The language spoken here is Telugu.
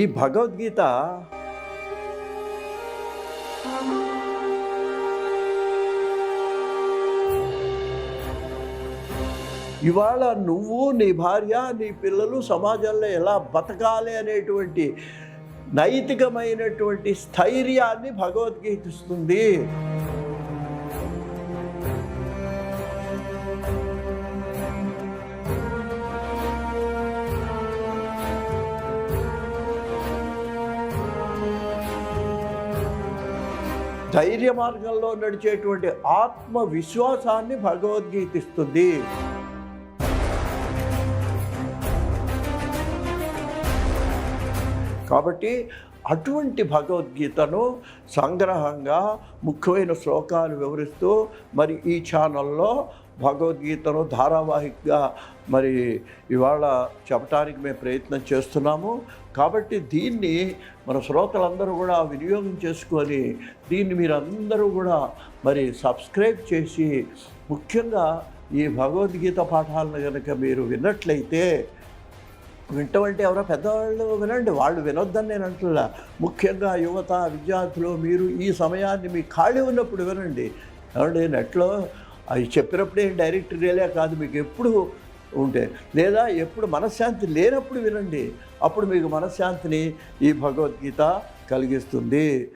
ఈ భగవద్గీత ఇవాళ నువ్వు, నీ భార్య, నీ పిల్లలు సమాజంలో ఎలా బతకాలి అనేటువంటి నైతికమైనటువంటి స్థైర్యాన్ని భగవద్గీత ఇస్తుంది. ధైర్య మార్గంలో నడిచేటువంటి ఆత్మవిశ్వాసాన్ని భగవద్గీత ఇస్తుంది. కాబట్టి అటువంటి భగవద్గీతను సంగ్రహంగా ముఖ్యమైన శ్లోకాలు వివరిస్తూ మరి ఈ ఛానల్లో భగవద్గీతను ధారావాహికగా మరి ఇవాళ చెప్పడానికి మేము ప్రయత్నం చేస్తున్నాము. కాబట్టి దీన్ని మన శ్రోతలందరూ కూడా వినియోగం చేసుకొని దీన్ని మీరందరూ కూడా మరి సబ్స్క్రైబ్ చేసి ముఖ్యంగా ఈ భగవద్గీత పాఠాలను కనుక మీరు విన్నట్లయితే, వింటమంటే ఎవరో పెద్దవాళ్ళు వినండి, వాళ్ళు వినొద్దని నేను అంటున్నా. ముఖ్యంగా యువత, విద్యార్థులు మీరు ఈ సమయాన్ని మీ ఖాళీ ఉన్నప్పుడు వినండి. ఏమంటే నెట్లో అవి చెప్పినప్పుడే డైరెక్ట్ రిలే కాదు, మీకు ఎప్పుడు ఉంటే లేదా ఎప్పుడు మనశ్శాంతి లేనప్పుడు వినండి. అప్పుడు మీకు మనశ్శాంతిని ఈ భగవద్గీత కలిగిస్తుంది.